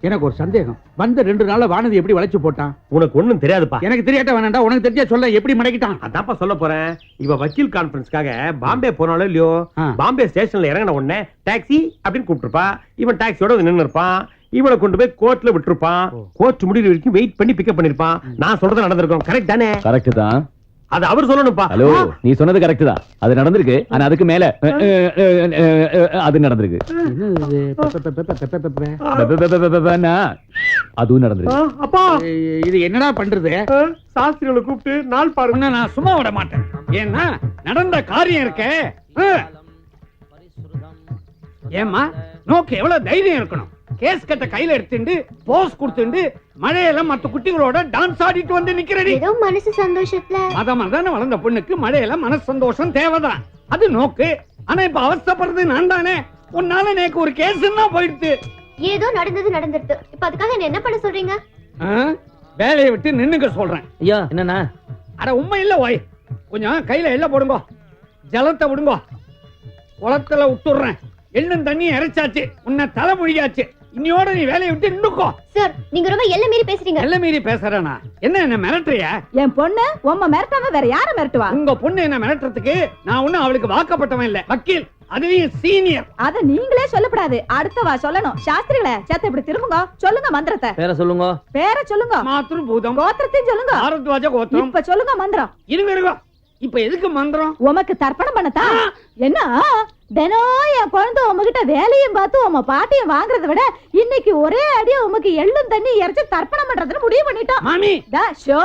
எனக்கு ஒரு சந்தேகம். வந்த 2 நாள்ல வானதி எப்படி வளைச்சு போட்டான்? உனக்கு ஒண்ணும் தெரியாதுப்பா. எனக்கு தெரியாட்ட வேணாண்டா, உனக்கு தெரிஞ்சா சொல்ல. எப்படி மடக்கிட்டான்? அதான்ப்பா சொல்ல போறேன். இவ வக்கீல் கான்ஃபரன்ஸ்க்காக பாம்பே போனாலும் இல்லையோ, பாம்பே ஸ்டேஷன்ல இறங்கின உடனே டாக்ஸி அப்படின்னு கூப்பிட்டுருப்பா. இவன் டாக்ஸியோட நின்று இருப்பான். இவளை கொண்டு போய் கோர்ட்ல விட்டுருப்பான். கோர்ட் முடிவு வரைக்கும் வெயிட் பண்ணி பிக்கப் பண்ணிருப்பான். நான் சொல்றது நடந்திருக்கும். கரெக்ட் தானே? கரெக்ட் தான். அது அவர் சொல்லணும்ப்பா. ஹலோ, நீ சொன்னது கரெக்ட் தான். அது நடந்திருக்கு. ஆனா அதுக்கு மேல அது நடந்திருக்கு. அதுவும் நடந்திருக்கு. அப்பா, இது என்னடா பண்றது? சாஸ்திரிகளை கூப்பிட்டு நாள் பாருங்க. நான் சும்மா விட மாட்டேன். ஏன்னா நடந்த காரியம் இருக்க. ஏமா நோக்கு எவ்வளவு தைரியம் இருக்கணும். கேஸ் கட்ட கையில எடுத்துட்டு போஸ் கொடுத்துட்டு மழையில மத்த குட்டிகளோட டான்ஸ் ஆடிட்டு வந்து நிக்கிறடி. ஏதோ மனசு சந்தோஷத்துல மதமதான வளர்ந்த பொண்ணுக்கு மழையில மனசு சந்தோஷம் தேவைதான். அது நோக்கு. ஆனா இப்ப அவஸ்தைப்படுறது நான் தானே. உன்னால எனக்கு ஒரு கேஸ்ன்னா போயிடுது. ஏதோ நடந்துருது. இப்ப அதுக்காக என்ன பண்ண சொல்றீங்க? வேலையை விட்டு நின்னுக்க சொல்றேன். ஐயா என்னன்னா? அட உண்மை இல்ல ஓய். கொஞ்சம் கையில எள்ள போடுங்க. ஜலத்தை விடுங்க. குளத்துல விட்டுறேன். எள்ளும் தண்ணி இறைச்சாச்சு. உன்னை தலை முழியாச்சு. இன்னையோட நீ வேலையை விட்டு நின்னுக்கோ. சார், நீங்க ரொம்ப எல்லை மீறி பேசுறீங்க. எல்லை மீறி பேசுறேனா? என்ன மிரட்டுறியா? என் பொண்ணு உம்ம மிரட்டாம வேற யார மிரட்டுவா? உங்க பொண்ணு என்ன மிரட்டுறதுக்கு நான் ஒண்ணும் அவளுக்கு வாக்கப்பட்டவன் இல்ல. வக்கீல், அதுலயும் சீனியர். அத நீங்களே சொல்லப்படாது. அடுத்தவா சொல்லணும். சாஸ்திரிகளே, சேத்த இப்படி திரும்புங்க. சொல்லுங்க மந்திரத்தை. பேரை சொல்லுங்க. பேரை சொல்லுங்க. மாத்ரு பூதம். கோத்திரத்தையும் சொல்லுங்க. ஆரத்வாஜ கோத்திரம். இப்ப சொல்லுங்க மந்திரம். இருங்க. இப்ப எதுக்கு மந்திரம்? உமக்கு தர்ப்பணம் பண்ணத்தா? என்ன தினம் என் குழந்தை உமகிட்ட வேலையும் பார்த்து உம பாட்டியும் வாங்குறத விட இன்னைக்கு ஒரே அடியா உமக்கு எள்ளும் தண்ணி இறைச்சி தர்ப்பணம் பண்றதுன்னு முடிவு பண்ணிட்டோம். மாமி, ஷோ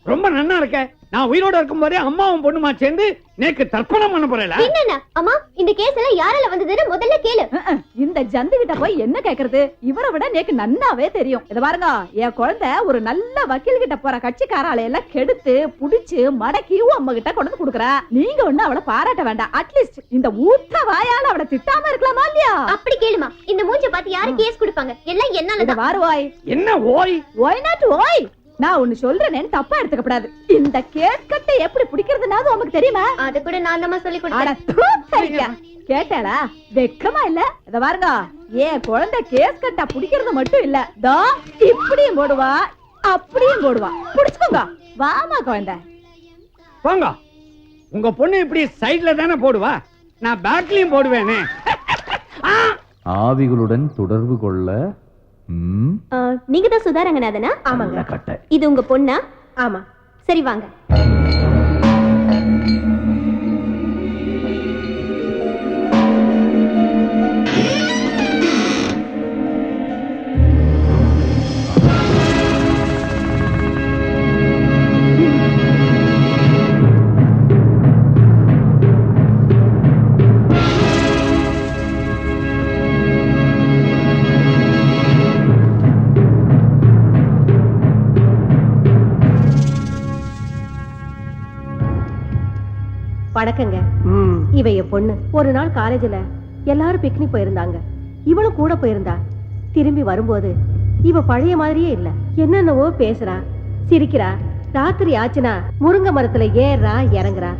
ரொம்ப நன்னா இருக்க. நான் உயிரோட இருக்கும் போதே அம்மாவும் பொண்ணுமா சேர்ந்து நேக்கு தர்ப்பணம் பண்ண போறேல. என்னன்னா அம்மா, இந்த கேஸ் எல்லாம் யாரால வந்ததுன்னு முதல்ல கேளு. இந்த ஜந்து கிட்ட போய் என்ன கேக்குறது? இவரை விட நேக்கு நன்னாவே தெரியும். இத பாருங்க, என் குழந்தை ஒரு நல்ல வக்கீல் கிட்ட போற கட்சிக்காரால எல்லாம் கெடுத்து புடிச்சு மடக்கி அம்மா கிட்ட கொண்டு கொடுக்குறா. நீங்க ஒண்ணு அவளை பாராட்ட வேண்டாம். அட்லீஸ்ட் இந்த ஊத்த வாயால அவளை திட்டாம இருக்கலாமா இல்லையா? அப்படி கேளுமா. இந்த மூஞ்ச பார்த்து யாரு கேஸ் கொடுப்பாங்க? எல்லாம் என்னால வாருவாய். என்ன ஓய்? ஒய் நாட் ஓய். நான் ஒண்ணு சொல்றேன்னு தப்பா எடுத்துக்கப்படாது. இந்த கேஸ் கட்டை எப்படி பிடிக்கிறதுனா உனக்கு தெரியுமா? அது கூட நான் தான் சொல்லி கொடுத்தேன். கேட்டாளா? வெக்கமா இல்ல? இத பாருங்க, ஏன் குழந்தை கேஸ் கட்டை பிடிக்கிறது மட்டும் இல்ல, தோ இப்படியும் போடுவா அப்படியும் போடுவா. பிடிச்சுக்கோங்க. வாமா குழந்தை. போங்க. உங்க பொண்ணு இப்படி சைடுல தானே போடுவா. நான் பேக்லயும் போடுவேனே. ஆவிகளுடன் தொடர்பு கொள்ள. நீங்க தான் சுதா ரங்கநாதனா? ஆமாங்க. இது உங்க பொண்ணா? ஆமா. சரி வாங்க. வணக்கங்க. இவ என் பொண்ணு. ஒரு நாள் காலேஜ்ல எல்லாரும் பிக்னிக் போயிருந்தாங்க. இவளும் கூட போயிருந்தா. திரும்பி வரும்போது இவ பழைய மாதிரியே இல்ல. என்னென்னவோ பேசுறா, சிரிக்கிறா. ராத்திரி ஆச்சுனா முருங்கை மரத்துல ஏறா இறங்குறா.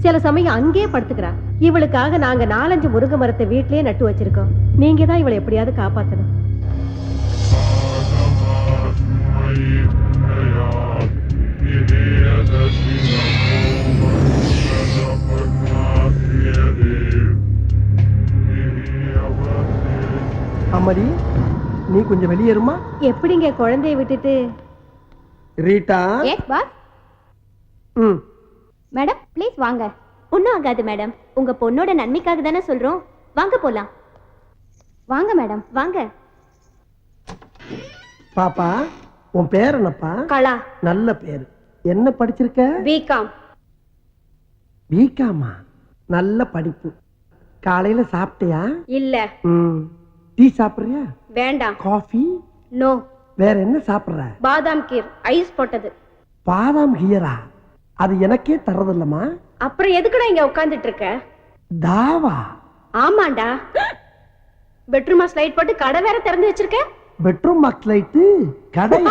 சில சமயம் அங்கே படுத்துக்கிறா. இவளுக்காக நாங்க 4-5 முருங்கை மரத்தை வீட்லயே நட்டு வச்சிருக்கோம். நீங்க தான் இவளை எப்படியாவது காப்பாத்தணும். அம்மாடி, நீ கொஞ்சம் வெளியேறுமா? எப்படிங்க குழந்தைய விட்டுட்டு? Rita. Yes boss. Madam please வாங்க. ஒன்றும் ஆகாது மேடம். உங்க பொண்ணோட நன்மைக்காக தானே சொல்றோம். வாங்க போலாம். வாங்க மேடம் வாங்க. பாப்பா, உன் பேர் என்னப்பா? கலா. நல்ல பேரு. என்ன படிச்சிருக்க? பிகாம். பிகாமா? நல்ல படிப்பு. காலையில சாப்பிட்டியா? இல்ல. டீ சாப்பிடுறியா? வேண்டாம். காஃபி? நோ. வேற என்ன சாப்பிடுற? பாதாம் கீர் ஐஸ் போட்டது. பாதாம் கீரா? அது எனக்கே தரதில்லமா. அப்புறம் எதுக்குடா இங்க உட்கார்ந்துட்டு இருக்க? தாவா? ஆமாண்டா. பெட்ரூமா ஸ்லைட் போட்டு கடை வேற திறந்து வச்சிருக்க. பெட்ரூம் பாக்ஸ் லைட் கடை?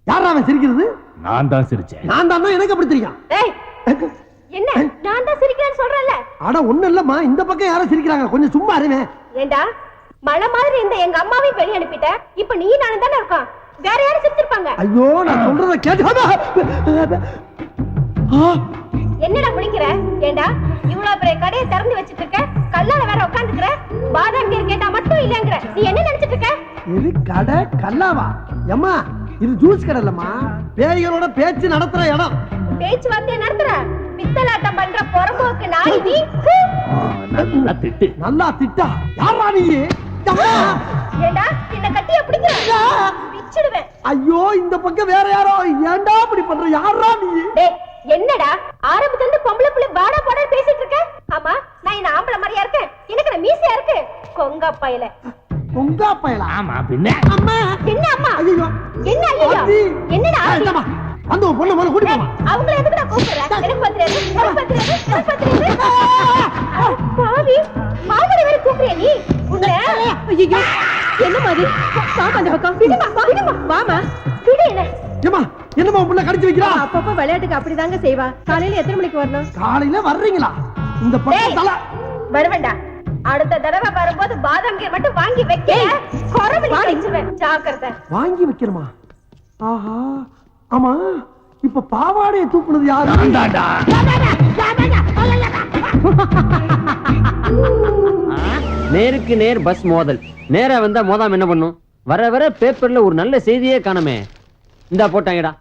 யாரா அவன் சிரிக்கிறது? நான் தான் சிரிச்சேன். நான் தான். எனக்கு அப்படி தெரியும்? ஏய், என்ன நான் தான் சிரிக்கிறேன்னு சொல்றேன்ல. அட ஒண்ணு இல்லம்மா, இந்த பக்கம் யாரும் சிரிக்கிறாங்க. கொஞ்சம் சும்மா இருங்க. ஏண்டா மழை மாதிரி இந்த எங்க அம்மாவையும் வெளிய அனுப்பிட்ட. இப்ப நீ நானும் தானே இருக்கோம். வேற யாரும் சிரிச்சிருப்பாங்க. ஐயோ நான் சொல்றத கேட்டு என்னடா முடிக்கிற? ஏண்டா இவ்வளவு பெரிய கடையை திறந்து வச்சிட்டு இருக்க, கல்லால வேற உட்காந்துக்கிற, பாதாம் கீர் கேட்டா மட்டும் இல்லங்கிற. நீ என்ன நினைச்சிட்டு இருக்க? இது கடை கல்லாவா? அம்மா இது ஜூஸ் கடை இல்லம்மா, பேய்களோட பேச்சு நடத்துற இடம். பேச்சுவார்த்தை நடத்துற பித்தலாட்டம் பண்ற பொறம்போக்கு நாய் நீ. நல்லா திட்டு. நல்லா திட்டா யாரா நீ? அம்மா! ஏண்டா என்ன கட்டிய பிடிக்கிற? பிச்சிடுவேன். ஐயோ இந்த பக்கம் வேற யாரோ. ஏன்டா இப்படி பண்ற? யாரா நீ? டேய் என்னடா ஆரம்பத்துல இருந்து பொம்பளை புள்ள பாடா பாடா பேசிட்டு இருக்க? ஆமா நான் என்ன ஆம்பளை மாதிரியா இருக்கேன்? எனக்கு நான் மீசையா இருக்கு. கொங்கா பையல. பொங்கா பயலா? ஆமா பின்ன. அம்மா என்ன அம்மா? ஐயோ என்ன ஐயோ? ஆத்தி! என்னடா ஆத்தி? ஏய், அம்மா, அந்த ஒரு பொண்ணு மேல கூட்டி போமா. அவங்கள எதுக்குடா கூப்பிடுற? எனக்கு பத்திரது, எனக்கு பத்திரது, எனக்கு பத்திரது. பாவி, மாமரை வேற கூப்பிடுறியா நீ? உன்னை ஐயோ என்ன மாதிரி பாப்பா அந்த பக்கம் விடுமா, விடுமா. வாமா. விடு என்ன? ஏம்மா என்னம்மா உன் புள்ள கடிச்சு வைக்கிறா? அப்பப்ப விளையாட்டுக்கு அப்படிதாங்க செய்வா. காலையில எத்தனை மணிக்கு வரணும்? காலையில வர்றீங்களா? இந்த டேய், பக்கம் தலை வருவேன்டா. அடுத்த தடவை வரும்போது பாதாம் கீர் மட்டும் வாங்கி வைக்க. கொரவடி வச்சிருவேன். ஜாக்கிரதை. வாங்கி வைக்கிறமா? ஆஹா ஆமா இப்ப பாவாடையை தூக்குனது யாரு? நேருக்கு நேர் பஸ் மோதல். நேரா வந்தா மோதாம என்ன பண்ணும்? வர வர பேப்பர்ல ஒரு நல்ல செய்தியே காணுமே. இந்தா போட்டாங்கடா.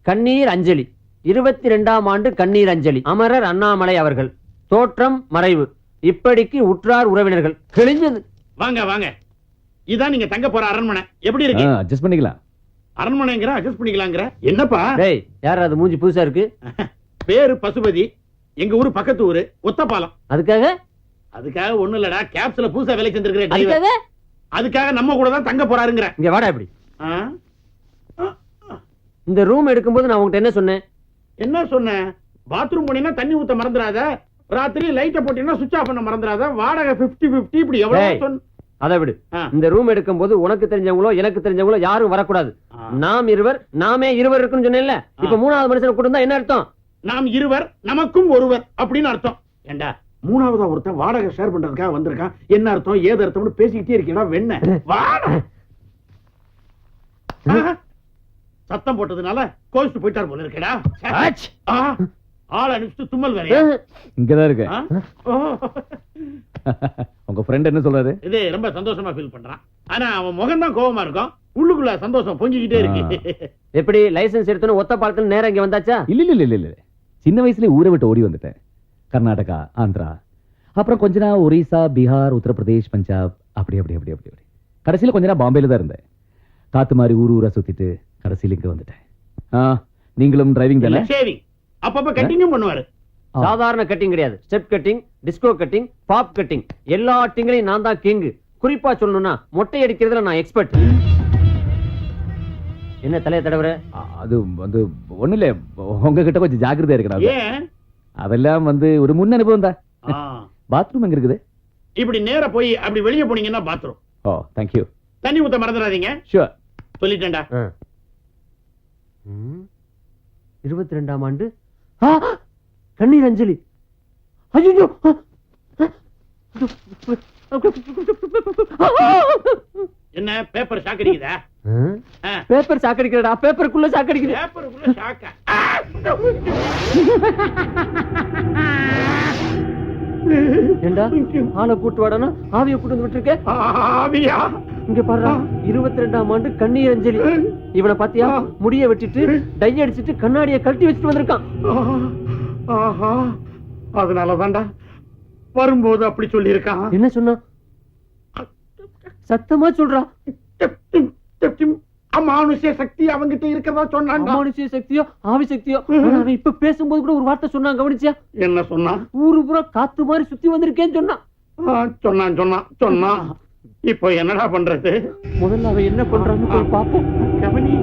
கண்ணீர் அஞ்சலி. 22ஆம் ஆண்டு கண்ணீர் அஞ்சலி. அமரர் அண்ணாமலை அவர்கள். தோற்றம் மறைவு. இப்படிக்கு உற்றார் உறவினர்கள். கிழிஞ்சது. வாங்க வாங்க, இதான் நீங்க தங்க போற அரண்மனை. எப்படி இருக்கு? அட்ஜஸ்ட் பண்ணிக்கலாம். அரண்மனைங்கிற அட்ஜஸ்ட் பண்ணிக்கலாங்கிற என்னப்பா? டேய் யார் அது மூஞ்சி புதுசா இருக்கு? பேரு பசுபதி. எங்க ஊரு பக்கத்து ஊரு ஒத்தப்பாலம். அதுக்காக ஒண்ணு இல்லடா, கேப்ஸ்ல புதுசா வேலை செஞ்சிருக்கிற டிரைவர். அதுக்காக அதுக்காக நம்ம கூட தான் தங்க போறாருங்கிற. இங்க வாடா இப்படி. ஆ? இந்த ரூம் எடுக்கும்போது நான் உங்ககிட்ட என்ன சொன்னேன்? என்ன சொன்ன? பாத்ரூம் போனீங்கன்னா தண்ணி ஊத்த மறந்துடாத, ராத்திரி லைட்ட போட்டீங்கன்னா சுவிட்ச் ஆஃப் பண்ண மறந்துடாத, வாடகை 50-50 இப்படி எவ்வளவு டேய், சொன்ன. அதை விடு. ஆ. இந்த ரூம் எடுக்கும்போது உனக்கு தெரிஞ்சவங்களோ எனக்கு தெரிஞ்சவங்களோ யாரும் வரக்கூடாது. ஆ. நாம் இருவர் நாமே இருவர் இருக்குன்னு சொன்னேன்ல. இப்ப மூணாவது மனுஷனை கூட்டிருந்தா என்ன அர்த்தம்? நாம் இருவர் நமக்கும் ஒருவர் அப்படின்னு அர்த்தம். ஏண்டா மூணாவதா ஒருத்தன் வாடகை ஷேர் பண்றதுக்காக வந்திருக்கான். என்ன அர்த்தம் ஏது அர்த்தம்னு பேசிக்கிட்டே இருக்கீங்களா? வெண்ண வாடா. சத்தம் போட்டதுனால கோவிச்சு போயிட்டார் போல இருக்கடா. ஆள் அனுப்பிச்சு தும்மல் வேறையா? இங்கதான் இருக்கு. ஆ? உங்க ஃப்ரெண்ட் என்ன சொல்றாரு? இது ரொம்ப சந்தோஷமா ஃபீல் பண்றான். ஆனா அவன் முகம் தான் கோவமா இருக்கும், உள்ளுக்குள்ள சந்தோஷம் பொங்கிக்கிட்டே இருக்கு. எப்படி லைசென்ஸ் எடுத்தோன்னு ஒத்த பாலத்துல நேரம் இங்க வந்தாச்சா? இல்ல சின்ன வயசுல ஊரை விட்டு ஓடி வந்துட்டேன். கர்நாடகா, ஆந்திரா, அப்புறம் கொஞ்ச நாள் ஒரிசா, பீகார், உத்தரப்பிரதேஷ், பஞ்சாப், அப்படி கடைசியில கொஞ்ச நாள் பாம்பேல தான் இருந்தேன். காத்து மாதிரி ஊரா சுத்திட்டு கடைசியில இங்க வந்துட்டேன். நீங்களும் டிரைவிங் தானே? ஷேவிங் அப்பப்ப கட்டிங்கும் பண்ணுவாரு. சாதாரண கட்டிங் கிடையாது. Step cutting, disco cutting, bob cutting, எல்லா கட்டிங்லையும் நான் தான் கிங். குறிப்பா சொல்லணும்னா மொட்டை அடிக்கிறதுல நான் எக்ஸ்பர்ட். என்ன தலைய தடவுற? அது வந்து ஒண்ணு இல்ல, உங்ககிட்ட கொஞ்சம் ஜாக்கிரதையா இருக்கணும். ஏன்? அதெல்லாம் வந்து ஒரு முன் அனுபவம் தான். ஆ. பாத்ரூம் எங்க இருக்குது? இப்படி நேரா போய் அப்படி வெளியே போனீங்கன்னா பாத்ரூம். ஓ தேங்க்யூ. தண்ணி ஊத்த மறந்துடாதீங்க. ஷூர். சொல்லிட்டேன்டா. 22ஆம் ஆண்டு கண்ணீர் அஞ்சலி. ஐயோ என்ன பேப்பர் ஷாக் அடிக்குதா? பேப்பர் சாக்கடிக்கிறடா. பேப்பருக்குள்ள சாக்கடிக்குது. பேப்பருக்குள்ள ஷாக்கா? ஏண்டா ஆளை கூட்டு வாடனா ஆவிய கூட்டு வந்து விட்டுருக்க. ஆவியா? இங்க பாருடா, 22ஆம் ஆண்டு கண்ணீர் அஞ்சலி. இவனை பாத்தியா? முடிய வெட்டிட்டு டை அடிச்சிட்டு கண்ணாடியை கழட்டி வச்சுட்டு வந்திருக்கான். ஆஹா, அதனாலதான்டா வரும்போது அப்படி சொல்லி இருக்கான். என்ன சொன்னா? சத்தமா சொல்றா. அமானுஷ்ய சக்தி அவங்கிட்ட இருக்கதா சொன்னாங்க. அமானுஷ்ய சக்தியோ ஆவி சக்தியோ, ஆனா அவன் இப்ப பேசும்போது கூட ஒரு வார்த்தை சொன்னான், கவனிச்சியா? என்ன சொன்னா? ஊரு பூரா காத்து மாதிரி சுத்தி வந்திருக்கேன்னு சொன்னான். சொன்னான். இப்போ என்னடா பண்றது? முதல்ல அவன் என்ன பண்றான்னு போய் பாப்போம். கவனி.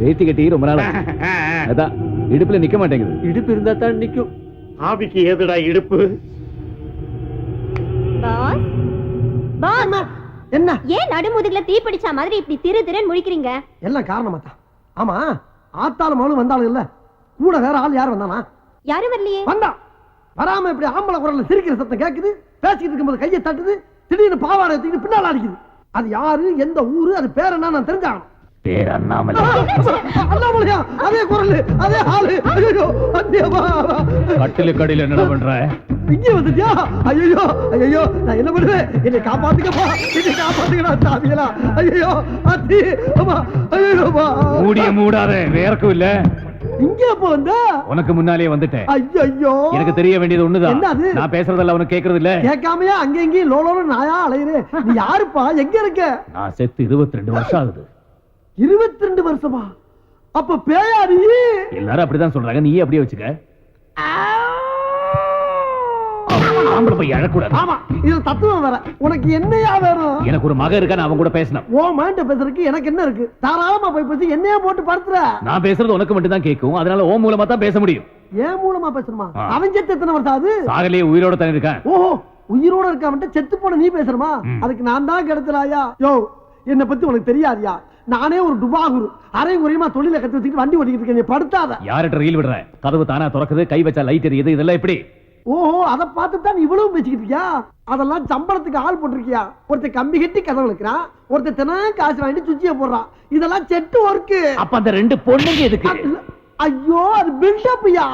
வேட்டி கட்டி ரொம்ப நாளா அதான் இடுப்புல நிக்க மாட்டேங்குது. இடுப்பு இருந்தா தான் நிக்கும். ஆவிக்கு ஏதுடா இடுப்பு? பாஸ் பாஸ் என்ன? ஏன் நடுமுதுகுல தீ பிடிச்ச மாதிரி இப்படி திரு முழிக்கிறீங்க? எல்லாம் காரணமா தான். ஆமா ஆத்தாலும் மகளும் வந்தாலும் இல்ல, கூட வேற ஆள் யார் வந்தானா? யாரும் வரலையே. வந்தா வராம இப்படி ஆம்பளை குரல்ல சிரிக்கிற சத்தம் கேக்குது, பேசிக்கிட்டு இருக்கும்போது கையை தட்டுது, திடீர்னு பாவாடை தூக்கிட்டு பின்னால அடிக்குது. அது யாரு, எந்த ஊரு, அது பேர் என்ன நான் தெரிஞ்சாகணும். பேர் அண்ணாமலை. அண்ணாமலையா? அதே குரல், அதே ஆளு. ஐயோ அத்தியமா, கட்டில கடையில என்ன பண்ற? இங்க வந்துட்டியா? ஐயோ ஐயோ, நான் என்ன பண்ணுவேன்? என்னை காப்பாத்துக்கப்பா, என்னை காப்பாத்துக்கடா சாமிகளா. ஐயோ அத்தி, அம்மா, ஐயோ மூடிய மூடாத, வேறக்கும் இல்ல. இங்க எப்ப வந்த? உனக்கு முன்னாலே வந்துட்டேன். ஐயோ, எனக்கு தெரிய வேண்டியது ஒண்ணுதான். என்னது? நான் பேசுறதெல்லாம் உனக்கு கேக்குறது இல்ல. கேட்காமையா அங்க எங்கேயும் லோலோன்னு நாயா அலையுறேன். நீ யாருப்பா, எங்க இருக்க? நான் செத்து 22 வருஷம் ஆகுது. 22 வருஷமா? அப்ப பேயாரி? எல்லாரும் அப்படிதான் சொல்றாங்க, நீ அப்படியே வச்சுக்க. ஆம்பளை போய் அழக்கூடாது. ஆமா, இதுல தத்துவம் வேற. உனக்கு என்னையா வேணும்? எனக்கு ஒரு மக இருக்கா, நான் அவன் கூட பேசணும். ஓ மைண்ட பேசுறதுக்கு எனக்கு என்ன இருக்கு? தாராளமா போய் பேசி என்னையா போட்டு படுத்துற. நான் பேசுறது உனக்கு மட்டும் தான் கேட்கும், அதனால ஓ மூலமா தான் பேச முடியும். ஏன் மூலமா பேசணுமா? ஆ. அவன் செத்து எத்தனை வருஷம் ஆகுது? சாகலையே உயிரோட தான் இருக்கான். ஓஹோ, உயிரோட இருக்காம செத்து போன நீ பேசுறமா? அதுக்கு நான் தான் கிடைச்சலாயா? யோ, என்னை பத்தி உனக்கு தெரியாதியா? நானே ஒரு டுபாகுரு, அரை குறையமா தொழில கத்து வச்சுக்கிட்டு வண்டி ஓட்டிக்கிட்டு இருக்கேன். நீ படுத்தாத. யார்கிட்ட ரயில் விடுற? கதவு தானா திறக்குது, கை வச்சா லைட் எரியுது, இதெல்லாம் எப்படி? ஓஹோ, அதை பார்த்துட்டு தான் இவ்வளவு பேசிக்கிட்டு இருக்கியா? அதெல்லாம் சம்பளத்துக்கு ஆள் போட்டிருக்கியா? ஒருத்தர் கம்பி கட்டி கதவு இழுக்கிறான், ஒருத்தர் தினம் காசு வாங்கிட்டு சுச்சிய போடுறான். இதெல்லாம் செட்டு ஒர்க்கு. அப்ப அந்த 2 பொண்ணுங்க எதுக்கு? ஐயோ, அது பில்டப்யா.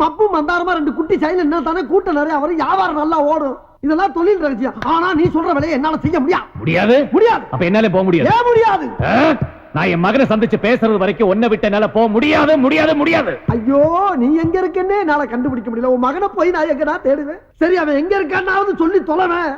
மப்பு மந்தாரமா 2 குட்டி சைல என்ன தானே கூட்டம் நிறைய வரும், வியாபாரம் நல்லா ஓடும். இதெல்லாம் தொழில் ரகசியம். ஆனா நீ சொல்ற வேலையை என்னால செய்ய முடியாது. முடியாது. அப்ப என்னால போக முடியாது. ஏன் முடியாது? நான் என் மகனை சந்திச்சு பேசுறது வரைக்கும் ஒன்ன விட்டு என்னால போக முடியாது, முடியாது, முடியாது. ஐயோ, நீ எங்க இருக்கேன்னு என்னால கண்டுபிடிக்க முடியல. உன் மகனை போய் நான் எங்கடா தேடுவேன்? சரி, அவன் எங்க இருக்கான்னாவது சொல்லி தொலைவேன்.